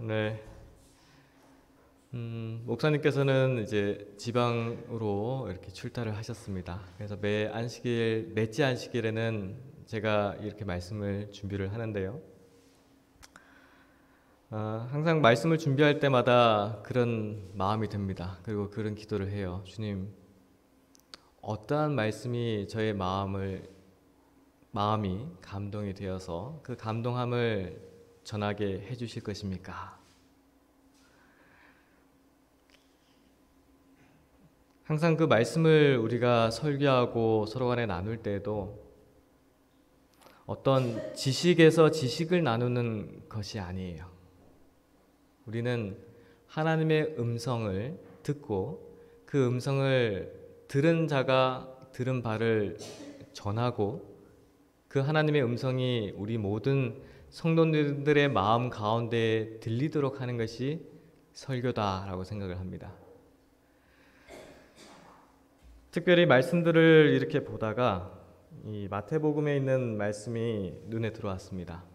네. 목사님께서는 이제 지방으로 이렇게 출타를 하셨습니다. 그래서 매 안식일, 넷째 안식일에는 제가 이렇게 말씀을 준비를 하는데요. 항상 말씀을 준비할 때마다 그런 마음이 듭니다. 그리고 그런 기도를 해요. 주님, 어떠한 말씀이 저의 마음이 감동이 되어서 그 감동함을 전하게 해주실 것입니까? 항상 그 말씀을 우리가 설교하고 서로 간에 나눌 때에도 어떤 지식에서 지식을 나누는 것이 아니에요. 우리는 하나님의 음성을 듣고 그 음성을 들은 자가 들은 바를 전하고 그 하나님의 음성이 우리 모든 성도들의 마음 가운데 들리도록 하는 것이 설교다라고 생각을 합니다. 특별히 말씀들을 이렇게 보다가 이 마태복음에 있는 말씀이 눈에 들어왔습니다.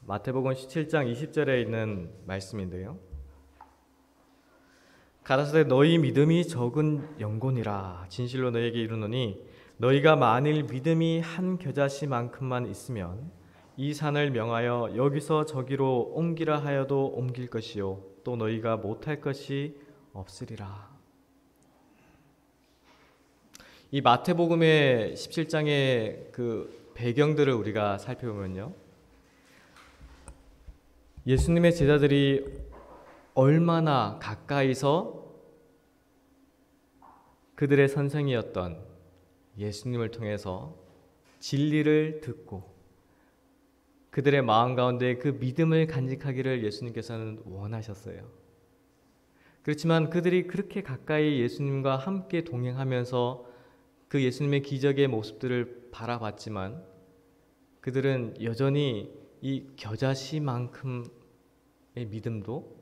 마태복음 17장 20절에 있는 말씀인데요. 가라사대 너희 믿음이 적은 영혼이라 진실로 너희에게 이르노니 너희가 만일 믿음이 한 겨자씨만큼만 있으면 이 산을 명하여 여기서 저기로 옮기라 하여도 옮길 것이요 또 너희가 못할 것이 없으리라. 이 마태복음의 17장의 그 배경들을 우리가 살펴보면요. 예수님의 제자들이 얼마나 가까이서 그들의 선생이었던 예수님을 통해서 진리를 듣고 그들의 마음 가운데 그 믿음을 간직하기를 예수님께서는 원하셨어요. 그렇지만 그들이 그렇게 가까이 예수님과 함께 동행하면서 그 예수님의 기적의 모습들을 바라봤지만 그들은 여전히 이 겨자씨만큼의 믿음도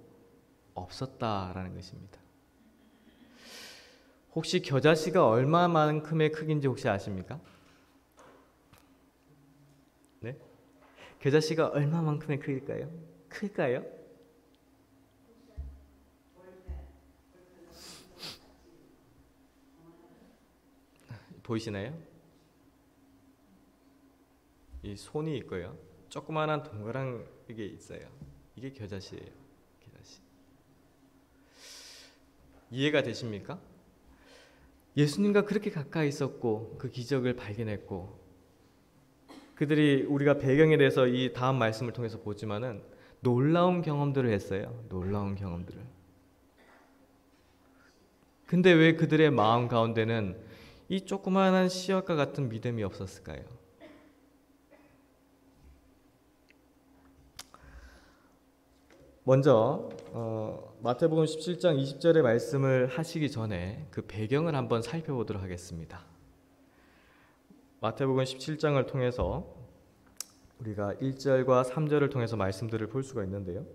없었다라는 것입니다. 혹시 겨자씨가 얼마만큼의 크기인지 혹시 아십니까? 네? 겨자씨가 얼마만큼의 크기일까요? 클까요? 보이시나요? 이 손이 있고요. 조그마한 동그란 게 있어요. 이게 겨자씨예요. 겨자씨. 이해가 되십니까? 예수님과 그렇게 가까이 있었고 그 기적을 발견했고 그들이 우리가 배경에 대해서 이 다음 말씀을 통해서 보지만은 놀라운 경험들을 했어요. 놀라운 경험들을. 근데 왜 그들의 마음 가운데는 이 조그마한 씨앗과 같은 믿음이 없었을까요? 먼저 마태복음 17장 20절의 말씀을 하시기 전에 그 배경을 한번 살펴보도록 하겠습니다. 마태복음 17장을 통해서 우리가 1절과 3절을 통해서 말씀들을 볼 수가 있는데요.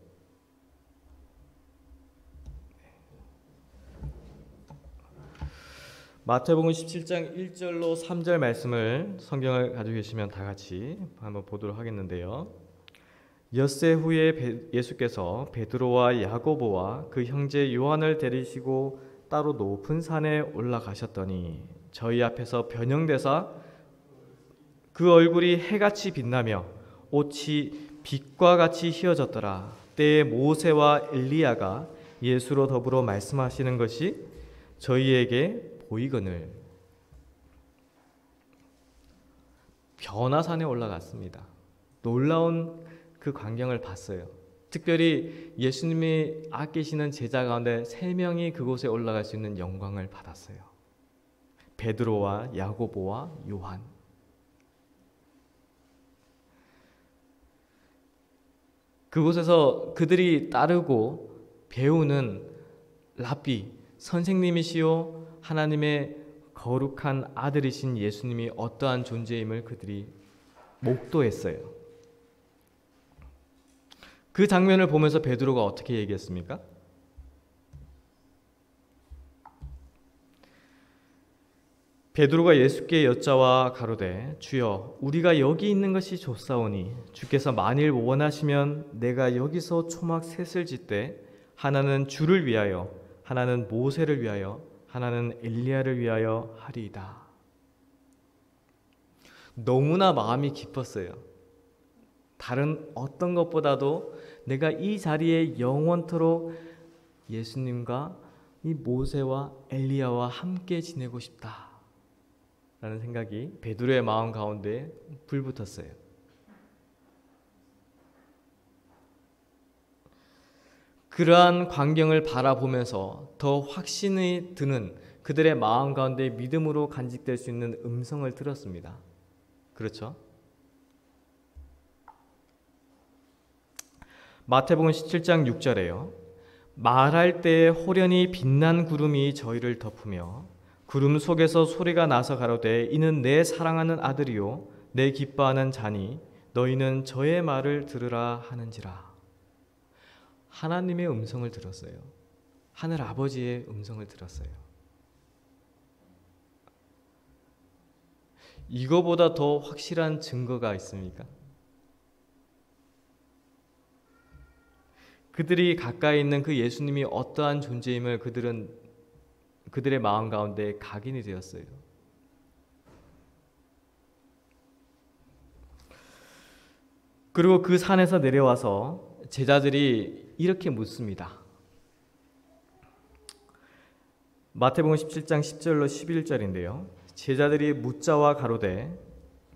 마태복음 17장 1절로 3절 말씀을 성경을 가지고 계시면 다 같이 한번 보도록 하겠는데요. 엿새 후에 예수께서 베드로와 야고보와 그 형제 요한을 데리시고 따로 높은 산에 올라가셨더니 저희 앞에서 변형되사 그 얼굴이 해같이 빛나며 옷이 빛과 같이 휘어졌더라. 때에 모세와 엘리야가 예수로 더불어 말씀하시는 것이 저희에게 보이거늘 변화산에 올라갔습니다. 놀라운 그 광경을 봤어요. 특별히 예수님이 아끼시는 제자 가운데 3명이 그곳에 올라갈 수 있는 영광을 받았어요. 베드로와 야고보와 요한. 그곳에서 그들이 따르고 배우는 랍비, 선생님이시요 하나님의 거룩한 아들이신 예수님이 어떠한 존재임을 그들이 목도했어요. 그 장면을 보면서 베드로가 어떻게 얘기했습니까? 베드로가 예수께 여짜와 가로되 주여 우리가 여기 있는 것이 좋사오니 주께서 만일 원하시면 내가 여기서 초막 셋을 짓되 하나는 주를 위하여 하나는 모세를 위하여 하나는 엘리야를 위하여 하리이다. 너무나 마음이 깊었어요. 다른 어떤 것보다도 내가 이 자리에 영원토록 예수님과 이 모세와 엘리야와 함께 지내고 싶다 라는 생각이 베드로의 마음 가운데 불붙었어요. 그러한 광경을 바라보면서 더 확신이 드는 그들의 마음 가운데 믿음으로 간직될 수 있는 음성을 들었습니다. 그렇죠? 마태복음 17장 6절에요. 말할 때에 호련히 빛난 구름이 저희를 덮으며 구름 속에서 소리가 나서 가로되 이는 내 사랑하는 아들이요 내 기뻐하는 자니 너희는 저의 말을 들으라 하는지라. 하나님의 음성을 들었어요. 하늘 아버지의 음성을 들었어요. 이거보다 더 확실한 증거가 있습니까? 그들이 가까이 있는 그 예수님이 어떠한 존재임을 그들의 마음 가운데 각인이 되었어요. 그리고 그 산에서 내려와서 제자들이 이렇게 묻습니다. 마태복음 17장 10절로 11절인데요. 제자들이 묻자와 가로되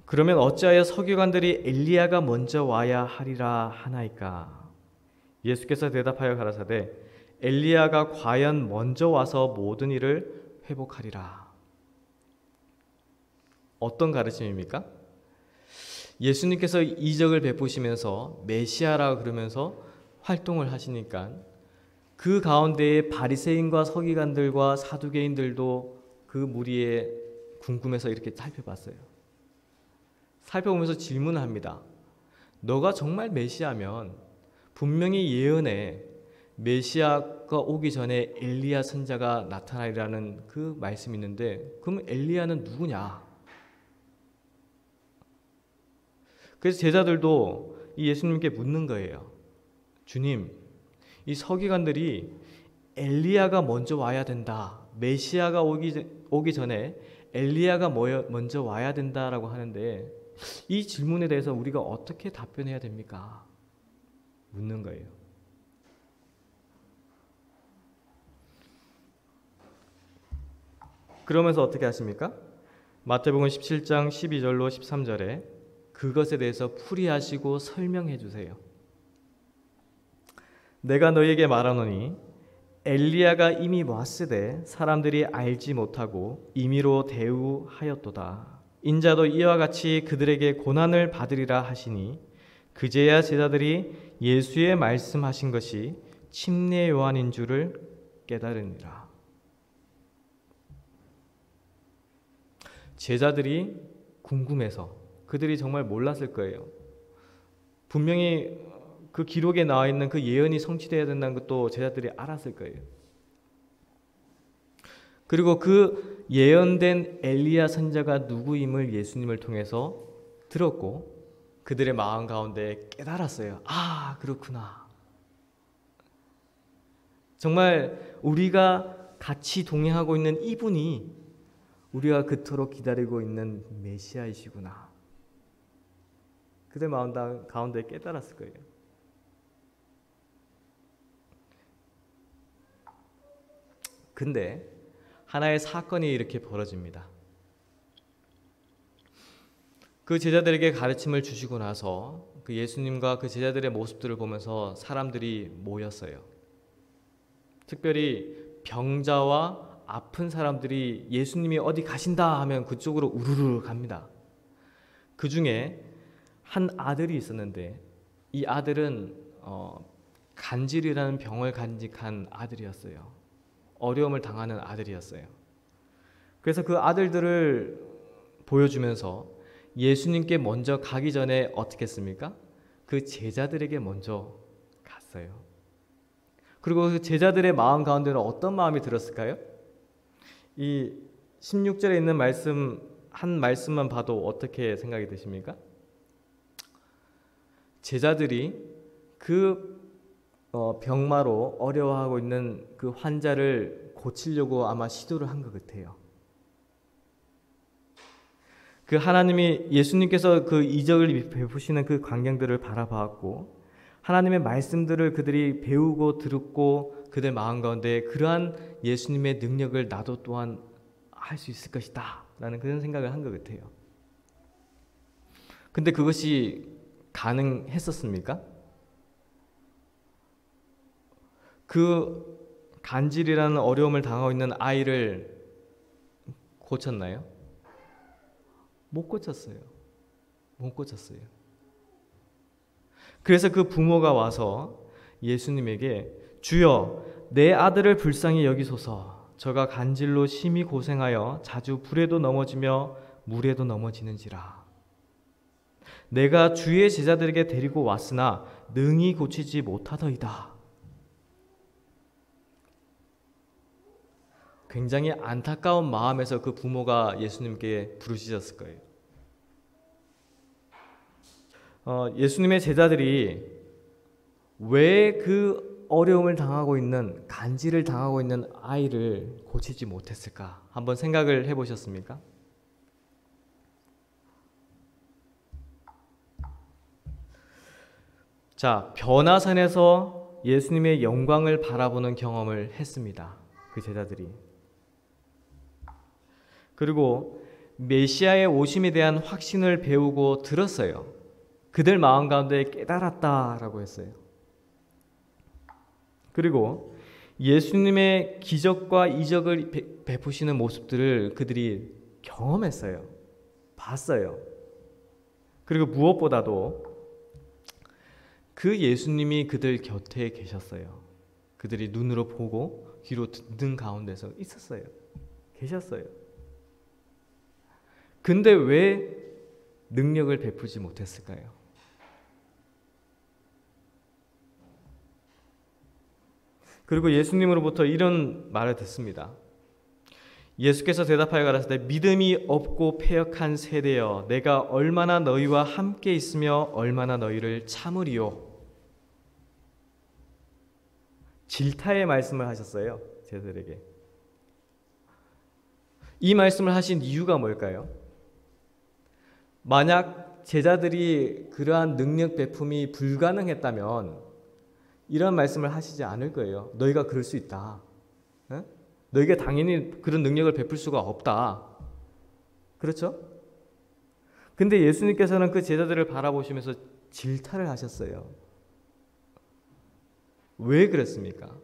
그러면 어찌하여 서기관들이 엘리야가 먼저 와야 하리라 하나이까? 예수께서 대답하여 가라사대 엘리야가 과연 먼저 와서 모든 일을 회복하리라. 어떤 가르침입니까? 예수님께서 이적을 베푸시면서 메시아라 그러면서 활동을 하시니까 그 가운데에 바리새인과 서기관들과 사두개인들도 그 무리에 궁금해서 이렇게 살펴봤어요. 살펴보면서 질문을 합니다. 너가 정말 메시아면 분명히 예언에 메시아가 오기 전에 엘리야 선자가 나타나리라는 그 말씀이 있는데 그럼 엘리야는 누구냐? 그래서 제자들도 이 예수님께 묻는 거예요. 주님, 이 서기관들이 엘리야가 먼저 와야 된다. 메시아가 오기 전에 엘리야가 먼저 와야 된다라고 하는데 이 질문에 대해서 우리가 어떻게 답변해야 됩니까? 묻는 거예요. 그러면서 어떻게 하십니까? 마태복음 17장 12절로 13절에 그것에 대해서 풀이하시고 설명해 주세요. 내가 너희에게 말하노니 엘리야가 이미 왔으되 사람들이 알지 못하고 임의로 대우하였도다. 인자도 이와 같이 그들에게 고난을 받으리라 하시니 그제야 제자들이 예수의 말씀하신 것이 침례 요한인 줄을 깨달으니라. 제자들이 궁금해서 그들이 정말 몰랐을 거예요. 분명히 그 기록에 나와 있는 그 예언이 성취되어야 된다는 것도 제자들이 알았을 거예요. 그리고 그 예언된 엘리야 선자가 누구임을 예수님을 통해서 들었고 그들의 마음 가운데 깨달았어요. 아, 그렇구나. 정말 우리가 같이 동행하고 있는 이분이 우리가 그토록 기다리고 있는 메시아이시구나. 그들의 마음 가운데 깨달았을 거예요. 근데 하나의 사건이 이렇게 벌어집니다. 그 제자들에게 가르침을 주시고 나서 그 예수님과 그 제자들의 모습들을 보면서 사람들이 모였어요. 특별히 병자와 아픈 사람들이 예수님이 어디 가신다 하면 그쪽으로 우르르 갑니다. 그 중에 한 아들이 있었는데 이 아들은 간질이라는 병을 간직한 아들이었어요. 어려움을 당하는 아들이었어요. 그래서 그 아들들을 보여주면서 예수님께 먼저 가기 전에 어떻게 했습니까? 그 제자들에게 먼저 갔어요. 그리고 그 제자들의 마음 가운데는 어떤 마음이 들었을까요? 이 16절에 있는 말씀 한 말씀만 봐도 어떻게 생각이 드십니까? 제자들이 그 병마로 어려워하고 있는 그 환자를 고치려고 아마 시도를 한 것 같아요. 그 하나님이 예수님께서 그 이적을 베푸시는 그 광경들을 바라봤고 하나님의 말씀들을 그들이 배우고 들었고 그들 마음 가운데 그러한 예수님의 능력을 나도 또한 할 수 있을 것이다 라는 그런 생각을 한 것 같아요. 근데 그것이 가능했었습니까? 그 간질이라는 어려움을 당하고 있는 아이를 고쳤나요? 못 고쳤어요. 못 고쳤어요. 그래서 그 부모가 와서 예수님에게 주여 내 아들을 불쌍히 여기소서 저가 간질로 심히 고생하여 자주 불에도 넘어지며 물에도 넘어지는지라 내가 주의 제자들에게 데리고 왔으나 능히 고치지 못하더이다. 굉장히 안타까운 마음에서 그 부모가 예수님께 부르짖었을 거예요. 예수님의 제자들이 왜 그 어려움을 당하고 있는 간질을 당하고 있는 아이를 고치지 못했을까? 한번 생각을 해보셨습니까? 자, 변화산에서 예수님의 영광을 바라보는 경험을 했습니다. 그 제자들이. 그리고 메시아의 오심에 대한 확신을 배우고 들었어요. 그들 마음 가운데 깨달았다라고 했어요. 그리고 예수님의 기적과 이적을 베푸시는 모습들을 그들이 경험했어요. 봤어요. 그리고 무엇보다도 그 예수님이 그들 곁에 계셨어요. 그들이 눈으로 보고 귀로 듣는 가운데서 있었어요. 계셨어요. 근데 왜 능력을 베푸지 못했을까요? 그리고 예수님으로부터 이런 말을 듣습니다. 예수께서 대답하여 가라사대 믿음이 없고 패역한 세대여 내가 얼마나 너희와 함께 있으며 얼마나 너희를 참으리요. 질타의 말씀을 하셨어요. 제자들에게. 이 말씀을 하신 이유가 뭘까요? 만약 제자들이 그러한 능력 베품이 불가능했다면 이런 말씀을 하시지 않을 거예요. 너희가 그럴 수 있다. 에? 너희가 당연히 그런 능력을 베풀 수가 없다. 그렇죠? 근데 예수님께서는 그 제자들을 바라보시면서 질타를 하셨어요. 왜 그랬습니까?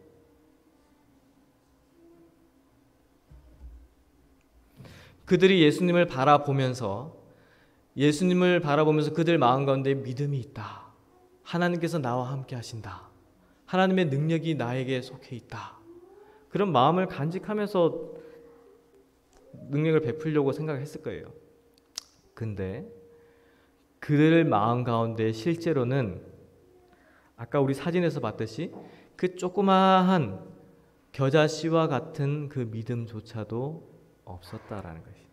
그들이 예수님을 바라보면서 그들 마음 가운데 믿음이 있다. 하나님께서 나와 함께 하신다. 하나님의 능력이 나에게 속해 있다. 그런 마음을 간직하면서 능력을 베풀려고 생각했을 거예요. 근데 그들 마음 가운데 실제로는 아까 우리 사진에서 봤듯이 그 조그마한 겨자씨와 같은 그 믿음조차도 없었다라는 것이.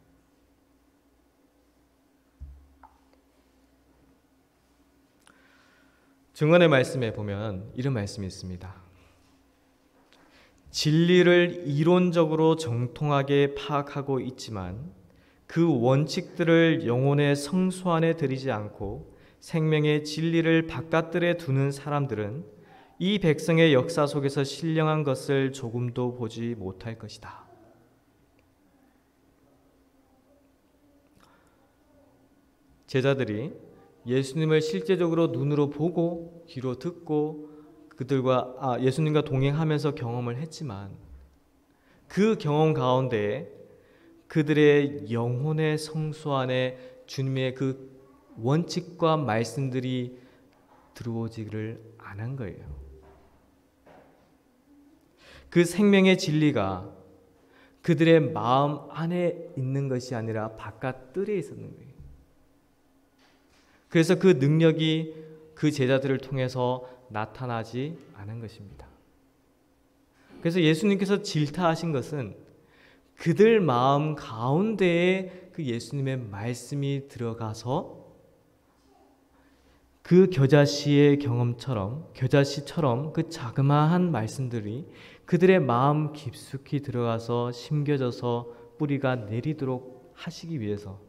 증언의 말씀에 보면 이런 말씀이 있습니다. 진리를 이론적으로 정통하게 파악하고 있지만 그 원칙들을 영혼의 성소 안에 들이지 않고 생명의 진리를 바깥들에 두는 사람들은 이 백성의 역사 속에서 신령한 것을 조금도 보지 못할 것이다. 제자들이 예수님을 실제적으로 눈으로 보고 귀로 듣고 예수님과 동행하면서 경험을 했지만 그 경험 가운데 그들의 영혼의 성소 안에 주님의 그 원칙과 말씀들이 들어오지를 않은 거예요. 그 생명의 진리가 그들의 마음 안에 있는 것이 아니라 바깥 뜰에 있었는 거예요. 그래서 그 능력이 그 제자들을 통해서 나타나지 않은 것입니다. 그래서 예수님께서 질타하신 것은 그들 마음 가운데에 그 예수님의 말씀이 들어가서 그 겨자씨의 경험처럼, 겨자씨처럼 그 자그마한 말씀들이 그들의 마음 깊숙이 들어가서 심겨져서 뿌리가 내리도록 하시기 위해서,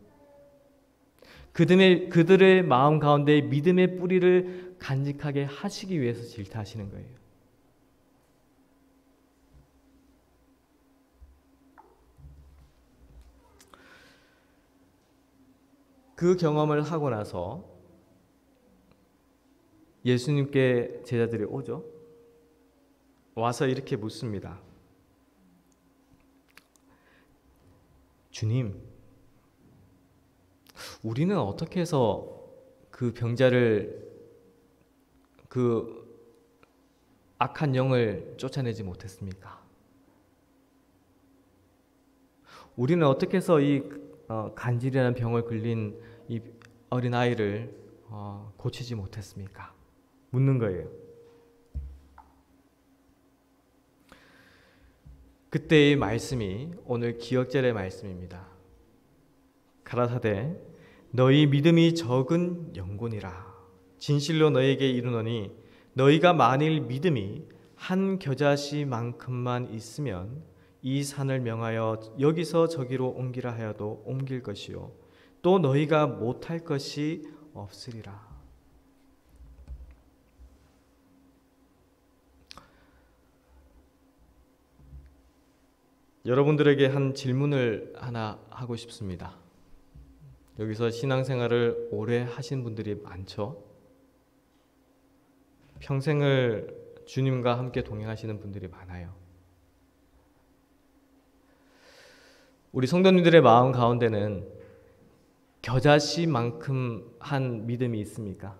그들의 마음 가운데 믿음의 뿌리를 간직하게 하시기 위해서 질타하시는 거예요. 그 경험을 하고 나서 예수님께 제자들이 오죠. 와서 이렇게 묻습니다. 주님, 우리는 어떻게 해서 그 병자를, 그 악한 영을 쫓아내지 못했습니까? 우리는 어떻게 해서 이 간질이라는 병을 걸린 이 어린아이를 고치지 못했습니까? 묻는 거예요. 그때의 말씀이 오늘 기억절의 말씀입니다. 가라사대 너희 믿음이 적은 영혼이라. 진실로 너희에게 이르노니 너희가 만일 믿음이 한 겨자씨만큼만 있으면 이 산을 명하여 여기서 저기로 옮기라 하여도 옮길 것이요 또 너희가 못할 것이 없으리라. 여러분들에게 한 질문을 하나 하고 싶습니다. 여기서 신앙생활을 오래 하신 분들이 많죠. 평생을 주님과 함께 동행하시는 분들이 많아요. 우리 성도님들의 마음 가운데는 겨자씨만큼 한 믿음이 있습니까?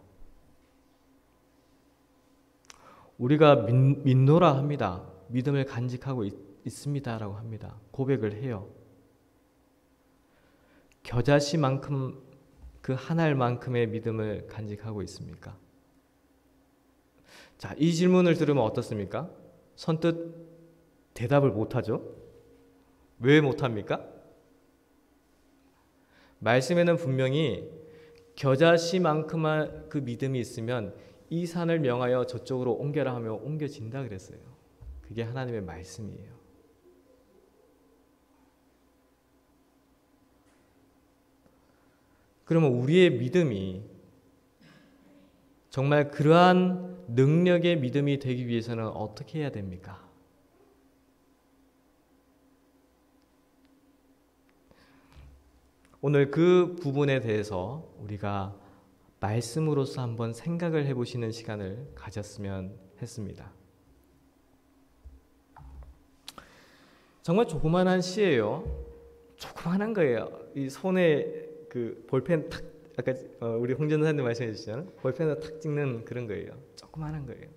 우리가 믿노라 합니다. 믿음을 간직하고 있습니다라고 합니다. 고백을 해요. 겨자씨만큼, 그 한 알만큼의 믿음을 간직하고 있습니까? 자, 이 질문을 들으면 어떻습니까? 선뜻 대답을 못하죠? 왜 못합니까? 말씀에는 분명히 겨자씨만큼만 그 믿음이 있으면 이 산을 명하여 저쪽으로 옮겨라 하면 옮겨진다 그랬어요. 그게 하나님의 말씀이에요. 그러면 우리의 믿음이 정말 그러한 능력의 믿음이 되기 위해서는 어떻게 해야 됩니까? 오늘 그 부분에 대해서 우리가 말씀으로서 한번 생각을 해보시는 시간을 가졌으면 했습니다. 정말 조그만한 시예요. 조그만한 거예요. 이 손에 그 볼펜 탁, 아까 우리 홍 전사님 말씀해 주시잖아요. 볼펜으로 탁 찍는 그런 거예요. 조그만한 거예요.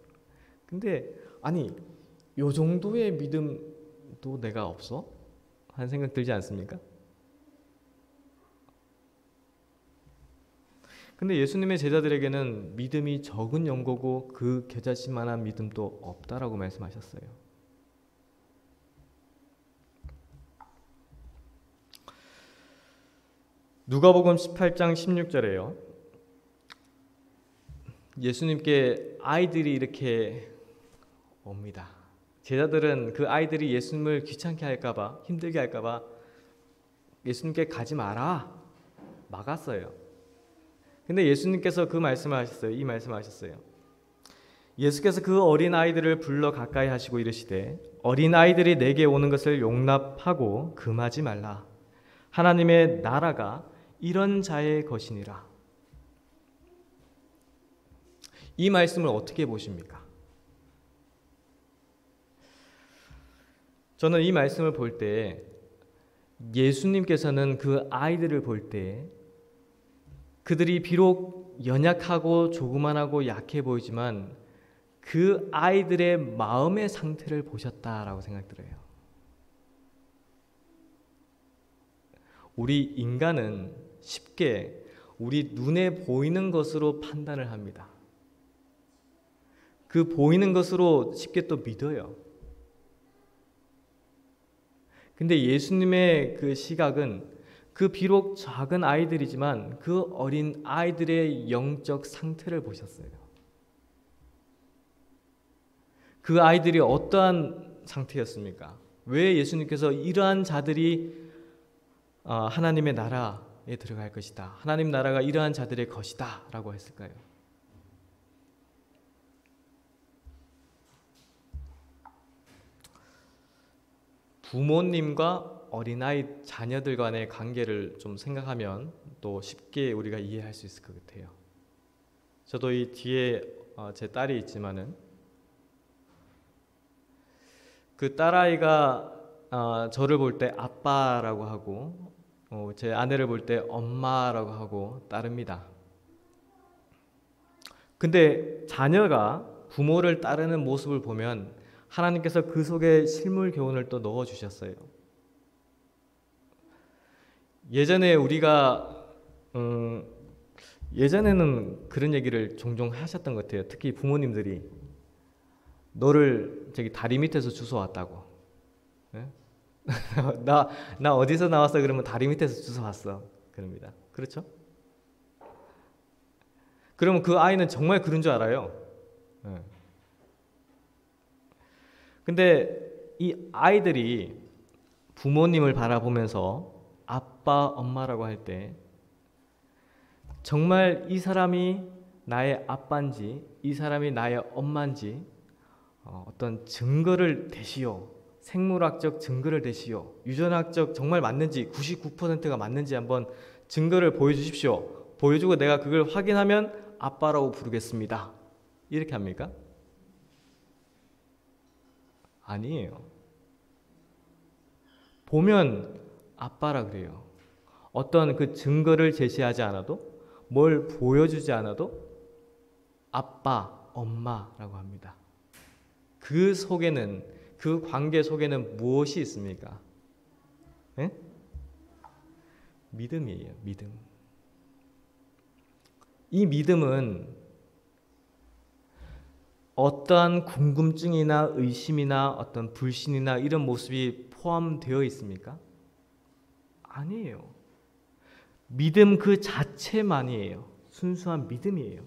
근데 아니 요 정도의 믿음도 내가 없어? 하는 생각 들지 않습니까? 근데 예수님의 제자들에게는 믿음이 적은 연고고 그 겨자씨만한 믿음도 없다라고 말씀하셨어요. 누가복음 18장 16절에요. 예수님께 아이들이 이렇게 옵니다. 제자들은 그 아이들이 예수님을 귀찮게 할까봐, 힘들게 할까봐 예수님께 가지 마라 막았어요. 근데 예수님께서 그 말씀을 하셨어요. 이 말씀을 하셨어요. 예수께서 그 어린 아이들을 불러 가까이 하시고 이르시되 어린 아이들이 내게 오는 것을 용납하고 금하지 말라. 하나님의 나라가 이런 자의 것이니라. 이 말씀을 어떻게 보십니까? 저는 이 말씀을 볼 때 예수님께서는 그 아이들을 볼 때 그들이 비록 연약하고 조그만하고 약해 보이지만 그 아이들의 마음의 상태를 보셨다라고 생각 들어요. 우리 인간은 쉽게 우리 눈에 보이는 것으로 판단을 합니다. 그 보이는 것으로 쉽게 또 믿어요. 근데 예수님의 그 시각은 그 비록 작은 아이들이지만 그 어린 아이들의 영적 상태를 보셨어요. 그 아이들이 어떠한 상태였습니까? 왜 예수님께서 이러한 자들이 하나님의 나라에 들어갈 것이다, 하나님 나라가 이러한 자들의 것이다 라고 했을까요? 부모님과 어린아이 자녀들 간의 관계를 좀 생각하면 또 쉽게 우리가 이해할 수 있을 것 같아요. 저도 이 뒤에 제 딸이 있지만은 그 딸아이가 저를 볼 때 아빠라고 하고 제 아내를 볼 때 엄마라고 하고 따릅니다. 근데 자녀가 부모를 따르는 모습을 보면 하나님께서 그 속에 실물 교훈을 또 넣어 주셨어요. 예전에 우리가 예전에는 그런 얘기를 종종 하셨던 것 같아요. 특히 부모님들이 너를 저기 다리 밑에서 주워왔다고. 네? 나 어디서 나왔어? 그러면 다리 밑에서 주워왔어. 그럽니다. 그렇죠? 그러면 그 아이는 정말 그런 줄 알아요. 네. 근데 이 아이들이 부모님을 바라보면서 아빠, 엄마라고 할 때 정말 이 사람이 나의 아빠인지 이 사람이 나의 엄마인지 어떤 증거를 대시오, 생물학적 증거를 대시오, 유전학적 정말 맞는지 99%가 맞는지 한번 증거를 보여주십시오. 보여주고 내가 그걸 확인하면 아빠라고 부르겠습니다. 이렇게 합니까? 아니에요. 보면 아빠라 그래요. 어떤 그 증거를 제시하지 않아도, 뭘 보여주지 않아도 아빠, 엄마라고 합니다. 그 속에는, 그 관계 속에는 무엇이 있습니까? 네? 믿음이에요. 믿음. 이 믿음은 어떠한 궁금증이나 의심이나 어떤 불신이나 이런 모습이 포함되어 있습니까? 아니에요. 믿음 그 자체만이에요. 순수한 믿음이에요.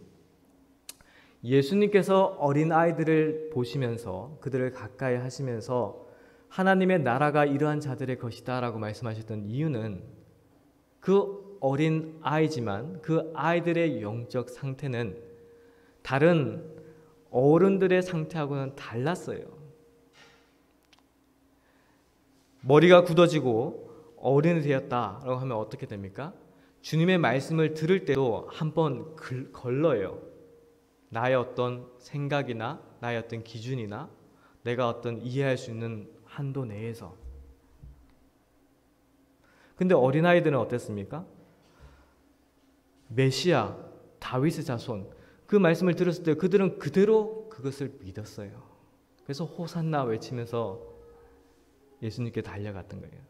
예수님께서 어린 아이들을 보시면서 그들을 가까이 하시면서 하나님의 나라가 이러한 자들의 것이다 라고 말씀하셨던 이유는 그 어린 아이지만 그 아이들의 영적 상태는 다른 어른들의 상태하고는 달랐어요. 머리가 굳어지고 어른이 되었다라고 하면 어떻게 됩니까? 주님의 말씀을 들을 때도 한번 걸러요. 나의 어떤 생각이나 나의 어떤 기준이나 내가 어떤 이해할 수 있는 한도 내에서. 근데 어린아이들은 어땠습니까? 메시아, 다윗의 자손, 그 말씀을 들었을 때 그들은 그대로 그것을 믿었어요. 그래서 호산나 외치면서 예수님께 달려갔던 거예요.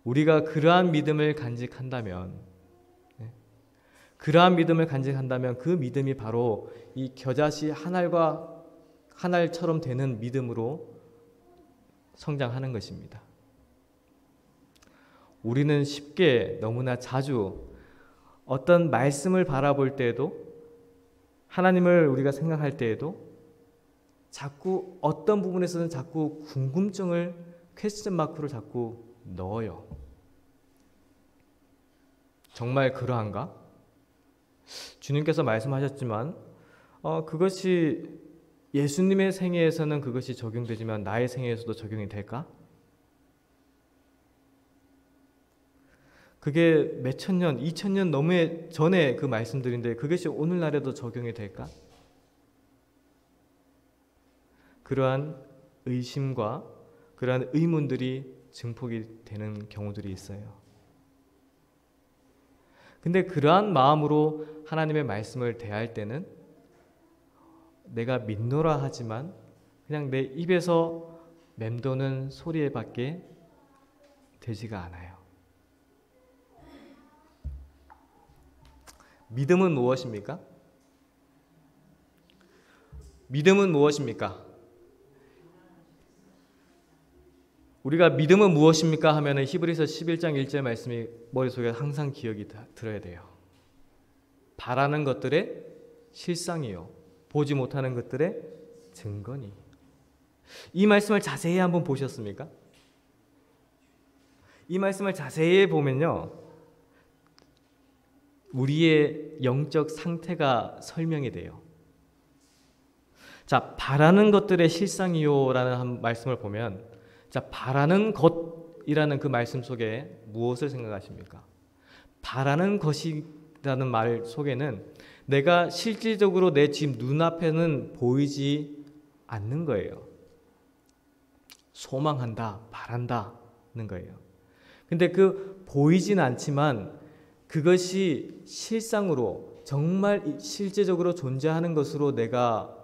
우리가 그러한 믿음을 간직한다면, 그 믿음이 바로 이 겨자씨 하나과 하나처럼 되는 믿음으로 성장하는 것입니다. 우리는 쉽게 너무나 자주 어떤 말씀을 바라볼 때에도, 하나님을 우리가 생각할 때에도 자꾸 어떤 부분에서는 자꾸 궁금증을, 퀘스천 마크를 자꾸 넣어요. 정말 그러한가? 주님께서 말씀하셨지만 그것이 예수님의 생애에서는 그것이 적용되지만 나의 생애에서도 적용이 될까? 그게 몇천 년, 2000년 넘게 전에 그 말씀들인데 그것이 오늘날에도 적용이 될까? 그러한 의심과 그러한 의문들이 증폭이 되는 경우들이 있어요. 근데 그러한 마음으로 하나님의 말씀을 대할 때는 내가 믿노라 하지만 그냥 내 입에서 맴도는 소리에밖에 되지가 않아요. 믿음은 무엇입니까? 믿음은 무엇입니까? 우리가 믿음은 무엇입니까 하면은 히브리서 11장 1절 말씀이 머릿속에 항상 기억이 들어야 돼요. 바라는 것들의 실상이요, 보지 못하는 것들의 증거니. 이 말씀을 자세히 한번 보셨습니까? 이 말씀을 자세히 보면요, 우리의 영적 상태가 설명이 돼요. 자, 바라는 것들의 실상이요라는 한 말씀을 보면, 자, 바라는 것이라는 그 말씀 속에 무엇을 생각하십니까? 바라는 것이라는 말 속에는 내가 실질적으로 내 지금 눈앞에는 보이지 않는 거예요. 소망한다, 바란다는 거예요. 근데 그 보이진 않지만 그것이 실상으로 정말 실제적으로 존재하는 것으로 내가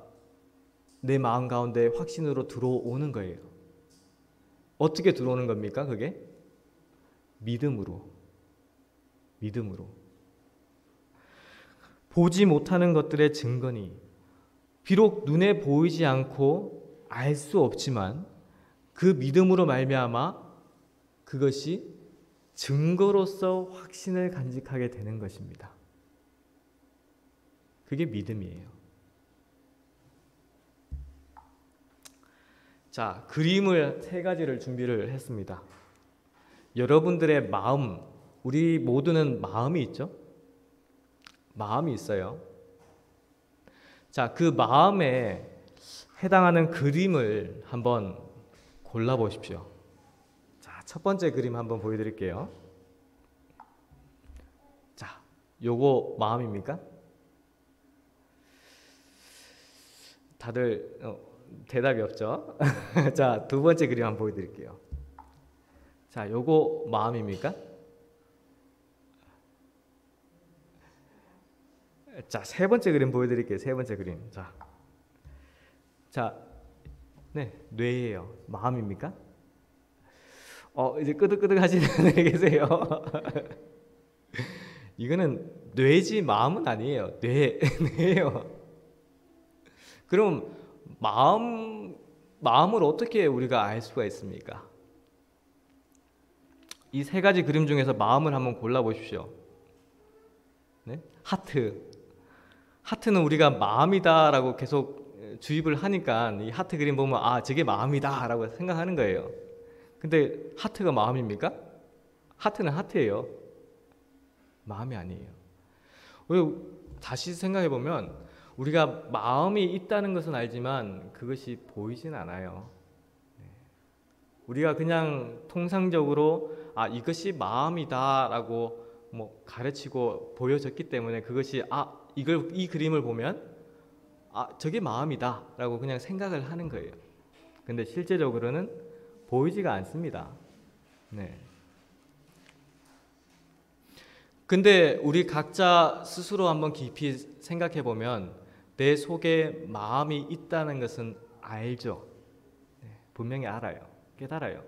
내 마음 가운데 확신으로 들어오는 거예요. 어떻게 들어오는 겁니까? 그게 믿음으로. 보지 못하는 것들의 증거니, 비록 눈에 보이지 않고 알 수 없지만 그 믿음으로 말미암아 그것이 증거로서 확신을 간직하게 되는 것입니다. 그게 믿음이에요. 자, 그림을 3가지를 준비를 했습니다. 여러분들의 마음, 우리 모두는 마음이 있죠? 마음이 있어요. 자, 그 마음에 해당하는 그림을 한번 골라보십시오. 자, 첫 번째 그림 한번 보여드릴게요. 자, 요거 마음입니까? 다들 대답이 없죠? 자, 두 번째 그림 한번 보여드릴게요. 자, 요거 마음입니까? 자, 세 번째 그림 보여드릴게요. 세 번째 그림. 자, 네, 뇌예요. 마음입니까? 이제 끄덕끄덕 하시는 분 계세요. 이거는 뇌지 마음은 아니에요. 뇌예요. 그럼 마음을 어떻게 우리가 알 수가 있습니까? 이 3가지 그림 중에서 마음을 한번 골라보십시오. 네? 하트는 우리가 마음이다라고 계속 주입을 하니까 이 하트 그림 보면 아, 저게 마음이다라고 생각하는 거예요. 근데 하트가 마음입니까? 하트는 하트예요. 마음이 아니에요. 다시 생각해 보면 우리가 마음이 있다는 것은 알지만 그것이 보이진 않아요. 우리가 그냥 통상적으로 아, 이것이 마음이다라고 뭐 가르치고 보여졌기 때문에 그것이 이 그림을 보면 저게 마음이다라고 그냥 생각을 하는 거예요. 근데 실제적으로는 보이지가 않습니다. 네. 근데 우리 각자 스스로 한번 깊이 생각해 보면 내 속에 마음이 있다는 것은 알죠. 네, 분명히 알아요. 깨달아요.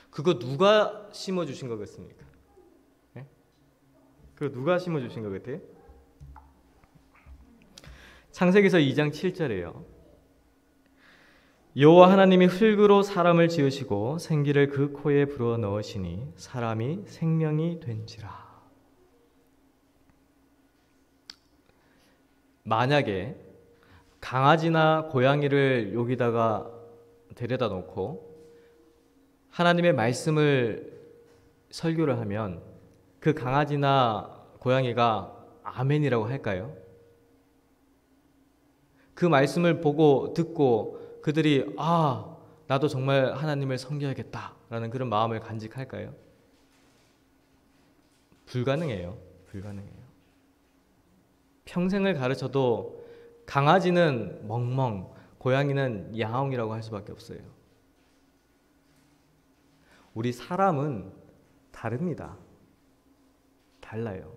그거 누가 심어주신 것 같습니까? 네? 그거 누가 심어주신 것 같아요? 창세기서 2장 7절이에요. 여호와 하나님이 흙으로 사람을 지으시고 생기를 그 코에 불어 넣으시니 사람이 생명이 된지라. 만약에 강아지나 고양이를 여기다가 데려다 놓고 하나님의 말씀을 설교를 하면 그 강아지나 고양이가 아멘이라고 할까요? 그 말씀을 보고 듣고 그들이 나도 정말 하나님을 섬겨야겠다라는 그런 마음을 간직할까요? 불가능해요. 평생을 가르쳐도 강아지는 멍멍, 고양이는 야옹이라고 할 수밖에 없어요. 우리 사람은 다릅니다. 달라요.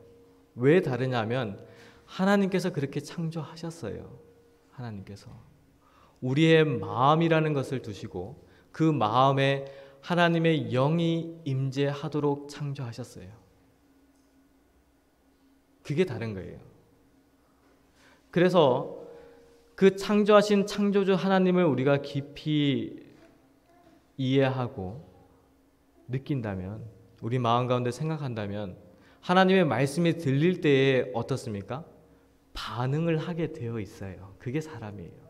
왜 다르냐면 하나님께서 그렇게 창조하셨어요. 하나님께서 우리의 마음이라는 것을 두시고 그 마음에 하나님의 영이 임재하도록 창조하셨어요. 그게 다른 거예요. 그래서 그 창조하신 창조주 하나님을 우리가 깊이 이해하고 느낀다면, 우리 마음 가운데 생각한다면 하나님의 말씀이 들릴 때에 어떻습니까? 반응을 하게 되어 있어요. 그게 사람이에요.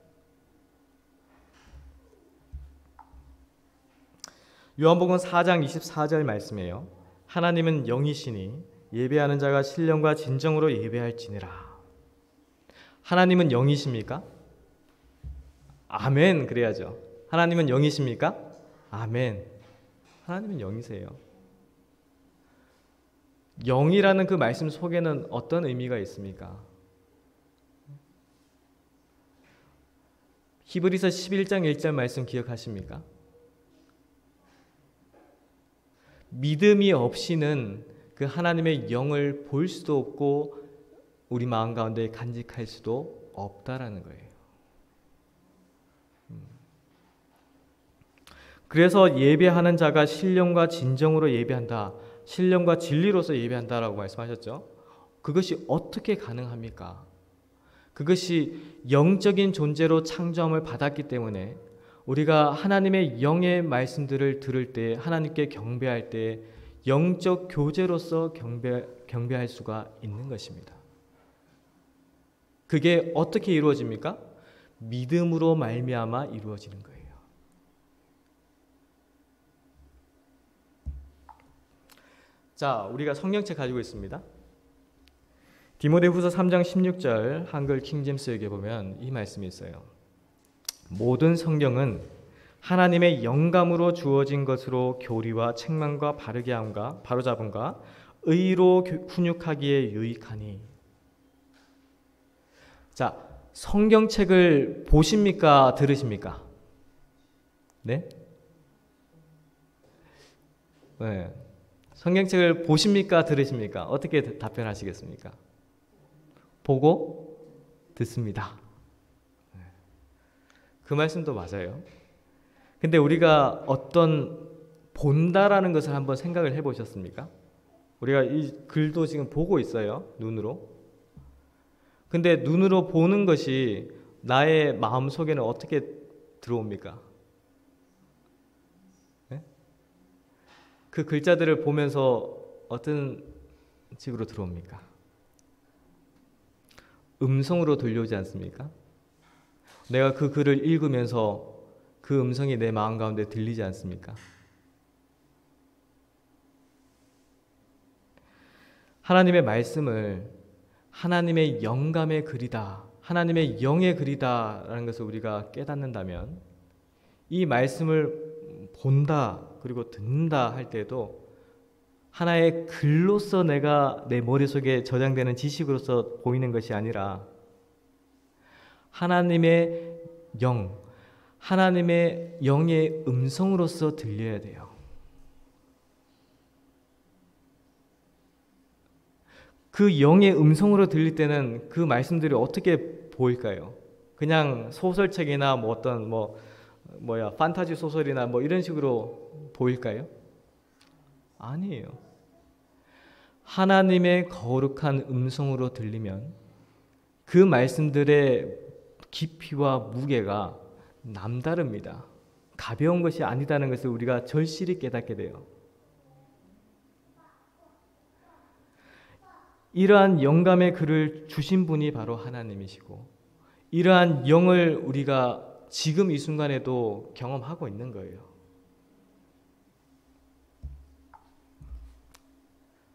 요한복음 4장 24절 말씀이에요. 하나님은 영이시니 예배하는 자가 신령과 진정으로 예배할지니라. 하나님은 영이십니까? 아멘 그래야죠. 하나님은 영이십니까? 아멘. 하나님은 영이세요. 영이라는 그 말씀 속에는 어떤 의미가 있습니까? 히브리서 11장 1절 말씀 기억하십니까? 믿음이 없이는 그 하나님의 영을 볼 수도 없고 우리 마음 가운데 간직할 수도 없다라는 거예요. 그래서 예배하는 자가 신령과 진정으로 예배한다. 신령과 진리로서 예배한다라고 말씀하셨죠. 그것이 어떻게 가능합니까? 그것이 영적인 존재로 창조함을 받았기 때문에 우리가 하나님의 영의 말씀들을 들을 때, 하나님께 경배할 때 영적 교제로서 경배할 수가 있는 것입니다. 그게 어떻게 이루어집니까? 믿음으로 말미암아 이루어지는 거예요. 자, 우리가 성경책 가지고 있습니다. 디모데후서 3장 16절 한글 킹제임스에게 보면 이 말씀이 있어요. 모든 성경은 하나님의 영감으로 주어진 것으로 교리와 책망과 바르게 함과 바로잡음과 의로 훈육하기에 유익하니. 자, 성경책을 보십니까? 들으십니까? 네? 네. 성경책을 보십니까? 들으십니까? 어떻게 답변하시겠습니까? 보고 듣습니다. 그 말씀도 맞아요. 근데 우리가 어떤 본다라는 것을 한번 생각을 해보셨습니까? 우리가 이 글도 지금 보고 있어요. 눈으로. 근데 눈으로 보는 것이 나의 마음 속에는 어떻게 들어옵니까? 네? 그 글자들을 보면서 어떤 식으로 들어옵니까? 음성으로 들려오지 않습니까? 내가 그 글을 읽으면서 그 음성이 내 마음 가운데 들리지 않습니까? 하나님의 말씀을 하나님의 영감의 글이다, 하나님의 영의 글이다라는 것을 우리가 깨닫는다면 이 말씀을 본다 그리고 듣는다 할 때도 하나의 글로서 내가 내 머릿속에 저장되는 지식으로서 보이는 것이 아니라 하나님의 영, 하나님의 영의 음성으로서 들려야 돼요. 그 영의 음성으로 들릴 때는 그 말씀들이 어떻게 보일까요? 그냥 소설책이나 뭐 어떤 판타지 소설이나 뭐 이런 식으로 보일까요? 아니에요. 하나님의 거룩한 음성으로 들리면 그 말씀들의 깊이와 무게가 남다릅니다. 가벼운 것이 아니다는 것을 우리가 절실히 깨닫게 돼요. 이러한 영감의 글을 주신 분이 바로 하나님이시고 이러한 영을 우리가 지금 이 순간에도 경험하고 있는 거예요.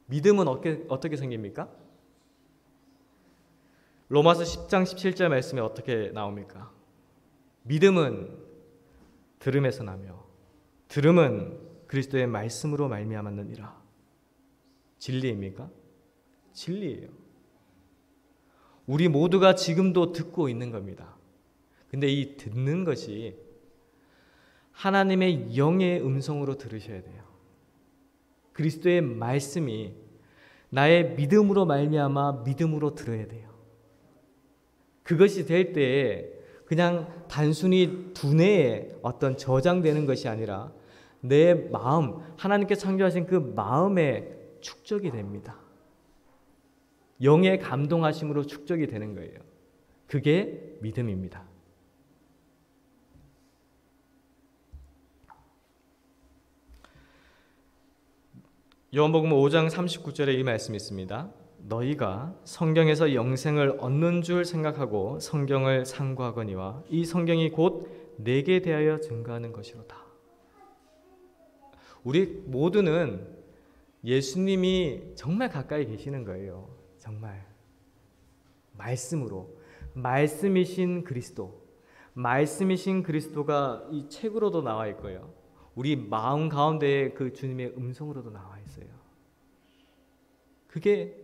믿음은 어떻게 생깁니까? 로마서 10장 17절 말씀에 어떻게 나옵니까? 믿음은 들음에서 나며 들음은 그리스도의 말씀으로 말미암았느니라. 진리입니까? 진리예요. 우리 모두가 지금도 듣고 있는 겁니다. 근데 이 듣는 것이 하나님의 영의 음성으로 들으셔야 돼요. 그리스도의 말씀이 나의 믿음으로 말미암아 믿음으로 들어야 돼요. 그것이 될 때에 그냥 단순히 두뇌에 어떤 저장되는 것이 아니라 내 마음, 하나님께 창조하신 그 마음에 축적이 됩니다. 영의 감동하심으로 축적이 되는 거예요. 그게 믿음입니다. 요한복음 5장 39절에 이 말씀이 있습니다. 너희가 성경에서 영생을 얻는 줄 생각하고 성경을 상고하거니와 이 성경이 곧 내게 대하여 증거하는 것이로다. 우리 모두는 예수님이 정말 가까이 계시는 거예요. 정말 말씀으로, 말씀이신 그리스도, 말씀이신 그리스도가 이 책으로도 나와 있고요. 우리 마음 가운데에 그 주님의 음성으로도 나와 있어요. 그게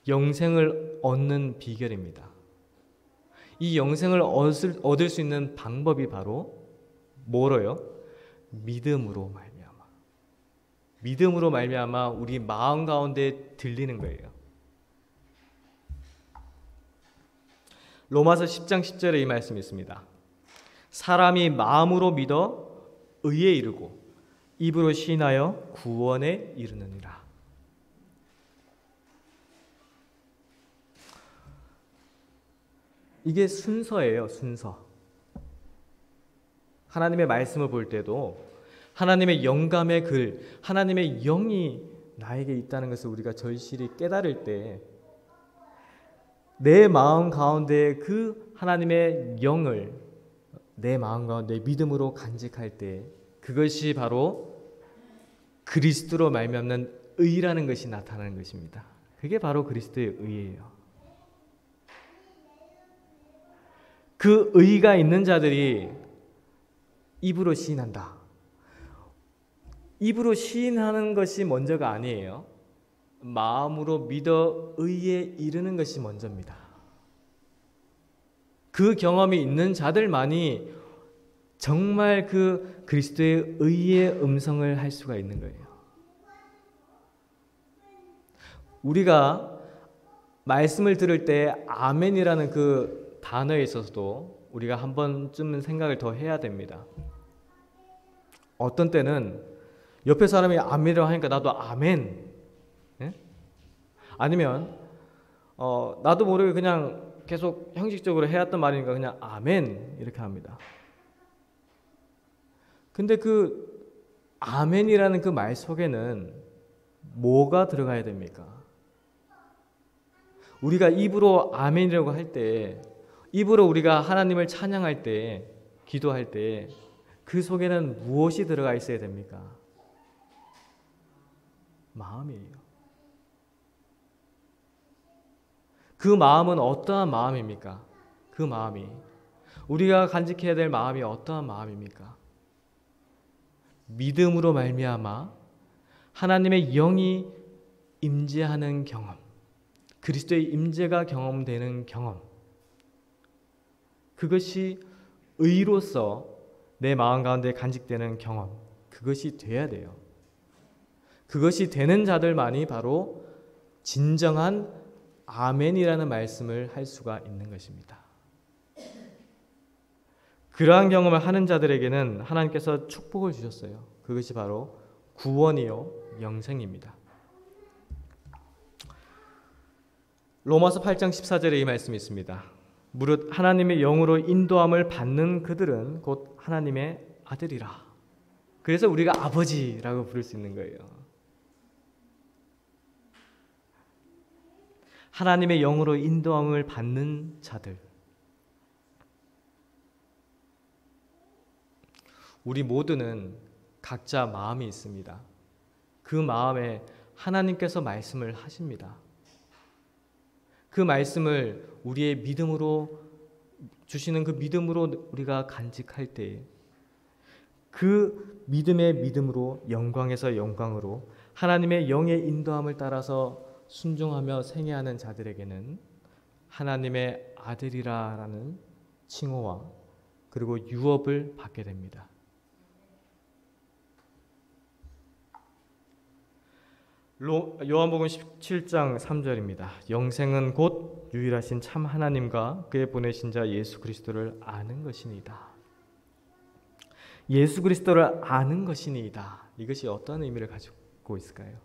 영생을 얻는 비결입니다. 이 영생을 얻을 수 있는 방법이 바로 뭐로요? 믿음으로 말미암아. 믿음으로 말미암아 우리 마음 가운데 들리는 거예요. 로마서 10장 10절에 이 말씀이 있습니다. 사람이 마음으로 믿어 의에 이르고 입으로 시인하여 구원에 이르느니라. 이게 순서예요, 순서. 하나님의 말씀을 볼 때도 하나님의 영감의 글, 하나님의 영이 나에게 있다는 것을 우리가 절실히 깨달을 때 내 마음 가운데 그 하나님의 영을 내 마음 가운데 믿음으로 간직할 때 그것이 바로 그리스도로 말미암는 의라는 것이 나타나는 것입니다. 그게 바로 그리스도의 의예요. 그 의가 있는 자들이 입으로 시인한다. 입으로 시인하는 것이 먼저가 아니에요. 마음으로 믿어 의에 이르는 것이 먼저입니다. 그 경험이 있는 자들만이 정말 그 그리스도의 의의 음성을 할 수가 있는 거예요. 우리가 말씀을 들을 때 아멘이라는 그 단어에 있어서도 우리가 한 번쯤은 생각을 더 해야 됩니다. 어떤 때는 옆에 사람이 아멘이라고 하니까 나도 아멘. 예? 아니면 나도 모르게 그냥 계속 형식적으로 해왔던 말이니까 그냥 아멘 이렇게 합니다. 근데 그 아멘이라는 그 말 속에는 뭐가 들어가야 됩니까? 우리가 입으로 아멘이라고 할 때, 입으로 우리가 하나님을 찬양할 때, 기도할 때 그 속에는 무엇이 들어가 있어야 됩니까? 마음이에요. 그 마음은 어떠한 마음입니까? 그 마음이 우리가 간직해야 될 마음이 어떠한 마음입니까? 믿음으로 말미암아 하나님의 영이 임재하는 경험, 그리스도의 임재가 경험되는 경험, 그것이 의로서 내 마음 가운데 간직되는 경험, 그것이 돼야 돼요. 그것이 되는 자들만이 바로 진정한 아멘이라는 말씀을 할 수가 있는 것입니다. 그러한 경험을 하는 자들에게는 하나님께서 축복을 주셨어요. 그것이 바로 구원이요 영생입니다. 로마서 8장 14절에 이 말씀이 있습니다. 무릇 하나님의 영으로 인도함을 받는 그들은 곧 하나님의 아들이라. 그래서 우리가 아버지라고 부를 수 있는 거예요. 하나님의 영으로 인도함을 받는 자들. 우리 모두는 각자 마음이 있습니다. 그 마음에 하나님께서 말씀을 하십니다. 그 말씀을 우리의 믿음으로 주시는 그 믿음으로 우리가 간직할 때 그 믿음의 믿음으로 영광에서 영광으로 하나님의 영의 인도함을 따라서 순종하며 생애하는 자들에게는 하나님의 아들이라는 칭호와 그리고 유업을 받게 됩니다. 요한복음 17장 3절입니다. 영생은 곧 유일하신 참 하나님과 그의 보내신 자 예수 그리스도를 아는 것이니이다. 예수 그리스도를 아는 것이니이다. 이것이 어떤 의미를 가지고 있을까요?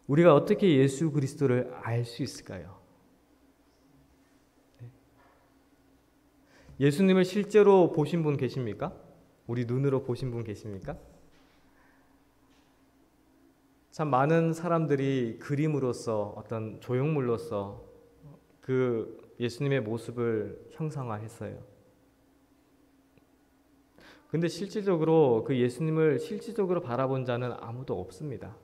우리가 어떻게 예수 그리스도를 알 수 있을까요? 예수님을 실제로 보신 분 계십니까? 우리 눈으로 보신 분 계십니까? 참 많은 사람들이 그림으로써 어떤 조형물로써 그 예수님의 모습을 형상화했어요. 근데 실질적으로 그 예수님을 실질적으로 바라본 자는 아무도 없습니다.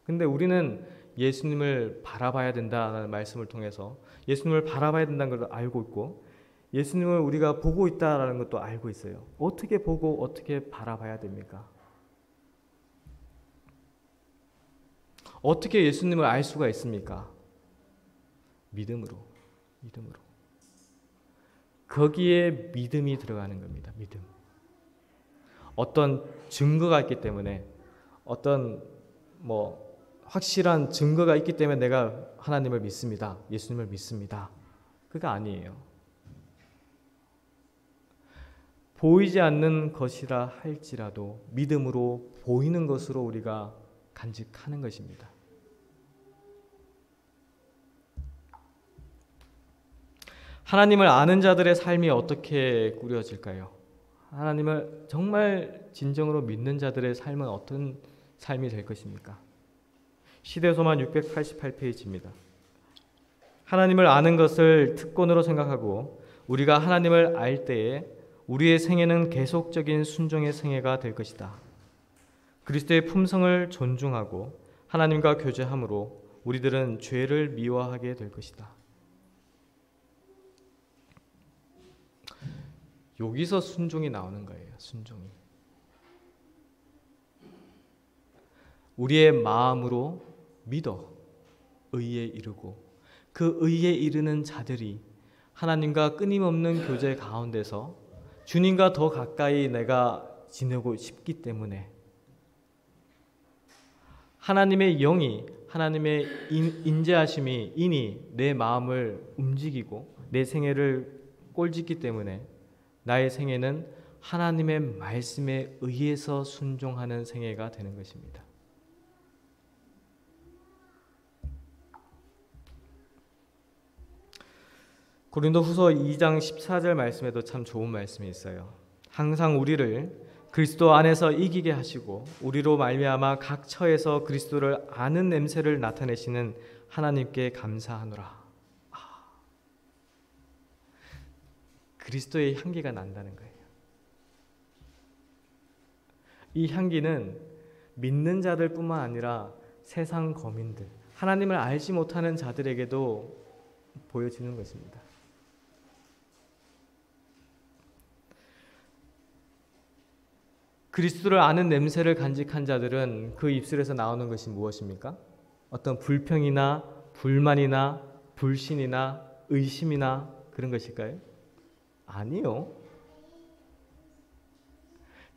근데 우리는 예수님을 바라봐야 된다는 말씀을 통해서 예수님을 바라봐야 된다는 걸 알고 있고 예수님을 우리가 보고 있다는 것도 알고 있어요. 어떻게 보고 어떻게 바라봐야 됩니까? 어떻게 예수님을 알 수가 있습니까? 믿음으로. 거기에 믿음이 들어가는 겁니다. 믿음. 어떤 증거가 있기 때문에 어떤 확실한 증거가 있기 때문에 내가 하나님을 믿습니다. 예수님을 믿습니다. 그거 아니에요. 보이지 않는 것이라 할지라도 믿음으로 보이는 것으로 우리가 간직하는 것입니다. 하나님을 아는 자들의 삶이 어떻게 꾸려질까요? 하나님을 정말 진정으로 믿는 자들의 삶은 어떤 삶이 될 것입니까? 시대소만 688페이지입니다. 하나님을 아는 것을 특권으로 생각하고 우리가 하나님을 알 때에 우리의 생애는 계속적인 순종의 생애가 될 것이다. 그리스도의 품성을 존중하고 하나님과 교제함으로 우리들은 죄를 미워하게 될 것이다. 여기서 순종이 나오는 거예요. 순종이. 우리의 마음으로 믿어 의에 이르고 그 의에 이르는 자들이 하나님과 끊임없는 교제 가운데서 주님과 더 가까이 내가 지내고 싶기 때문에 하나님의 영이 하나님의 인자하심이 이니 내 마음을 움직이고 내 생애를 꼴짓기 때문에 나의 생애는 하나님의 말씀에 의해서 순종하는 생애가 되는 것입니다. 고린도후서 2장 14절 말씀에도 참 좋은 말씀이 있어요. 항상 우리를 그리스도 안에서 이기게 하시고 우리로 말미암아 각 처에서 그리스도를 아는 냄새를 나타내시는 하나님께 감사하노라. 그리스도의 향기가 난다는 거예요. 이 향기는 믿는 자들뿐만 아니라 세상 거민들, 하나님을 알지 못하는 자들에게도 보여지는 것입니다. 그리스도를 아는 냄새를 간직한 자들은 그 입술에서 나오는 것이 무엇입니까? 어떤 불평이나 불만이나 불신이나 의심이나 그런 것일까요? 아니요.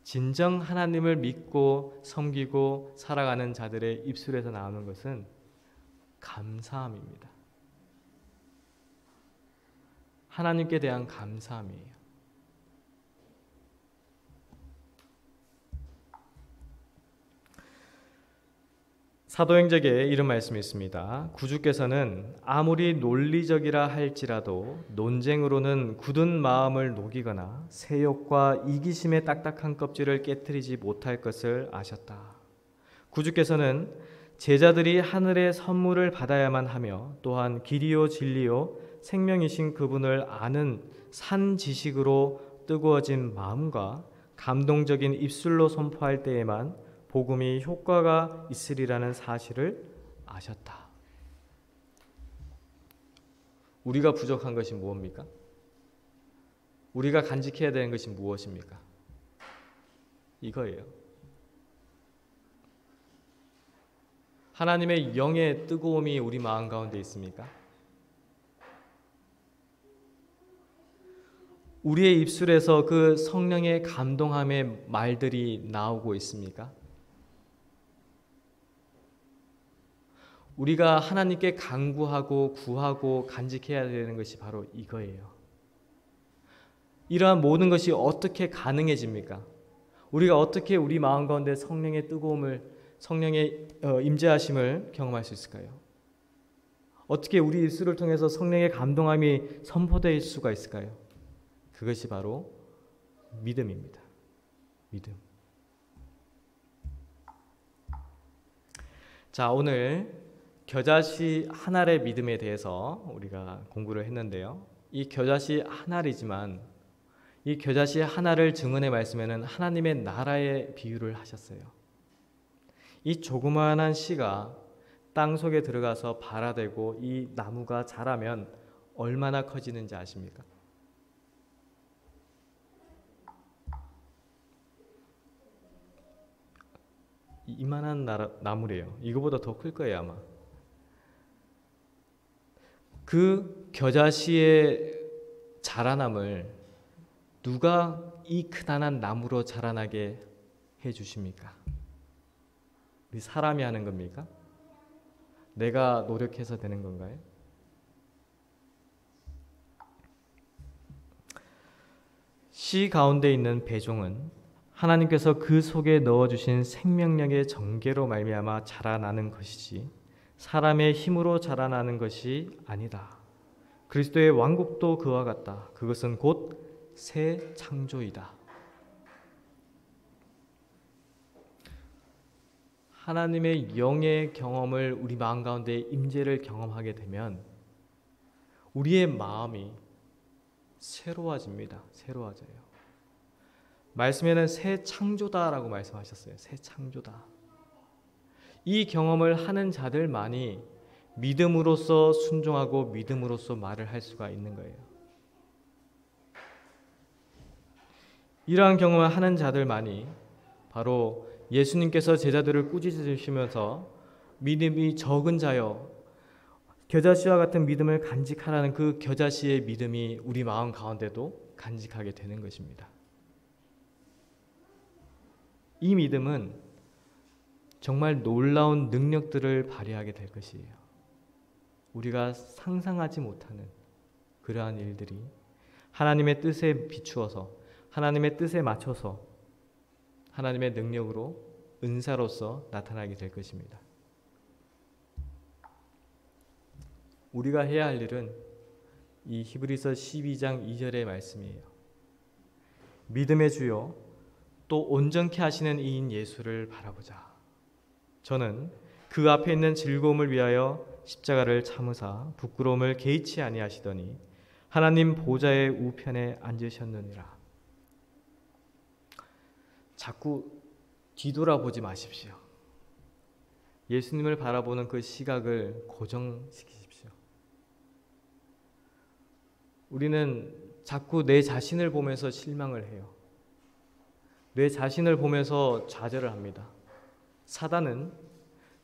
진정 하나님을 믿고 섬기고 살아가는 자들의 입술에서 나오는 것은 감사함입니다. 하나님께 대한 감사함이에요. 사도행적에 이런 말씀이 있습니다. 구주께서는 아무리 논리적이라 할지라도 논쟁으로는 굳은 마음을 녹이거나 세욕과 이기심의 딱딱한 껍질을 깨트리지 못할 것을 아셨다. 구주께서는 제자들이 하늘의 선물을 받아야만 하며 또한 길이요 진리요 생명이신 그분을 아는 산 지식으로 뜨거워진 마음과 감동적인 입술로 선포할 때에만 복음이 효과가 있으리라는 사실을 아셨다. 우리가 부족한 것이 무엇입니까? 우리가 간직해야 되는 것이 무엇입니까? 이거예요. 하나님의 영의 뜨거움이 우리 마음 가운데 있습니까? 우리의 입술에서 그 성령의 감동함의 말들이 나오고 있습니까? 우리가 하나님께 간구하고 구하고 간직해야 되는 것이 바로 이거예요. 이러한 모든 것이 어떻게 가능해집니까? 우리가 어떻게 우리 마음 가운데 성령의 뜨거움을, 성령의 임재하심을 경험할 수 있을까요? 어떻게 우리 입술을 통해서 성령의 감동함이 선포될 수가 있을까요? 그것이 바로 믿음입니다. 믿음. 자, 오늘 겨자씨 한 알의 믿음에 대해서 우리가 공부를 했는데요. 이 겨자씨 한 알이지만 이 겨자씨 한 알을 증언의 말씀에는 하나님의 나라의 비유를 하셨어요. 이 조그마한 씨가 땅 속에 들어가서 발아되고 이 나무가 자라면 얼마나 커지는지 아십니까? 이만한 나무래요. 이거보다 더 클 거예요, 아마. 그 겨자씨의 자라남을 누가 이 크다란 나무로 자라나게 해주십니까? 우리 사람이 하는 겁니까? 내가 노력해서 되는 건가요? 씨 가운데 있는 배종은 하나님께서 그 속에 넣어주신 생명력의 정계로 말미암아 자라나는 것이지 사람의 힘으로 자라나는 것이 아니다. 그리스도의 왕국도 그와 같다. 그것은 곧 새 창조이다. 하나님의 영의 경험을 우리 마음 가운데 임재를 경험하게 되면 우리의 마음이 새로워집니다. 새로워져요. 말씀에는 새 창조다라고 말씀하셨어요. 새 창조다. 이 경험을 하는 자들만이 믿음으로써 순종하고 믿음으로써 말을 할 수가 있는 거예요. 이러한 경험을 하는 자들만이 바로 예수님께서 제자들을 꾸짖으시면서 믿음이 적은 자여 겨자씨와 같은 믿음을 간직하라는 그 겨자씨의 믿음이 우리 마음 가운데도 간직하게 되는 것입니다. 이 믿음은 정말 놀라운 능력들을 발휘하게 될 것이에요. 우리가 상상하지 못하는 그러한 일들이 하나님의 뜻에 비추어서 하나님의 뜻에 맞춰서 하나님의 능력으로 은사로서 나타나게 될 것입니다. 우리가 해야 할 일은 이 히브리서 12장 2절의 말씀이에요. 믿음의 주요 또 온전케 하시는 이인 예수를 바라보자. 저는 그 앞에 있는 즐거움을 위하여 십자가를 참으사 부끄러움을 개의치 아니하시더니 하나님 보좌의 우편에 앉으셨느니라. 자꾸 뒤돌아보지 마십시오. 예수님을 바라보는 그 시각을 고정시키십시오. 우리는 자꾸 내 자신을 보면서 실망을 해요. 내 자신을 보면서 좌절을 합니다. 사단은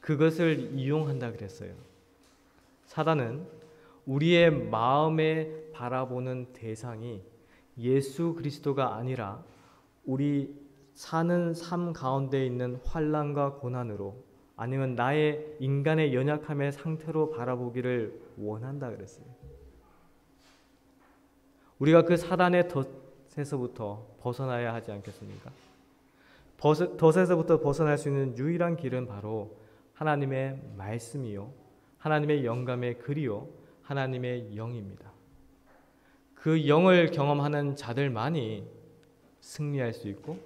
그것을 이용한다 그랬어요. 사단은 우리의 마음에 바라보는 대상이 예수 그리스도가 아니라 우리 사는 삶 가운데 있는 환난과 고난으로 아니면 나의 인간의 연약함의 상태로 바라보기를 원한다 그랬어요. 우리가 그 사단의 덫에서부터 벗어나야 하지 않겠습니까? 덫에서부터 벗어날 수 있는 유일한 길은 바로 하나님의 말씀이요, 하나님의 영감의 글이요, 하나님의 영입니다. 그 영을 경험하는 자들만이 승리할 수 있고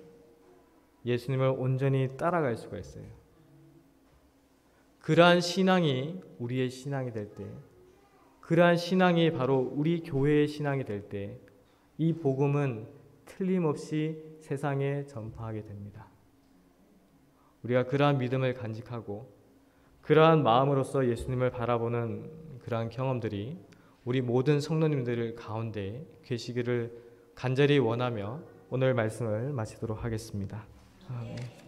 예수님을 온전히 따라갈 수가 있어요. 그러한 신앙이 우리의 신앙이 될 때, 그러한 신앙이 바로 우리 교회의 신앙이 될 때 이 복음은 틀림없이 세상에 전파하게 됩니다. 우리가 그러한 믿음을 간직하고 그러한 마음으로서 예수님을 바라보는 그러한 경험들이 우리 모든 성도님들 가운데 계시기를 간절히 원하며 오늘 말씀을 마치도록 하겠습니다. 아멘.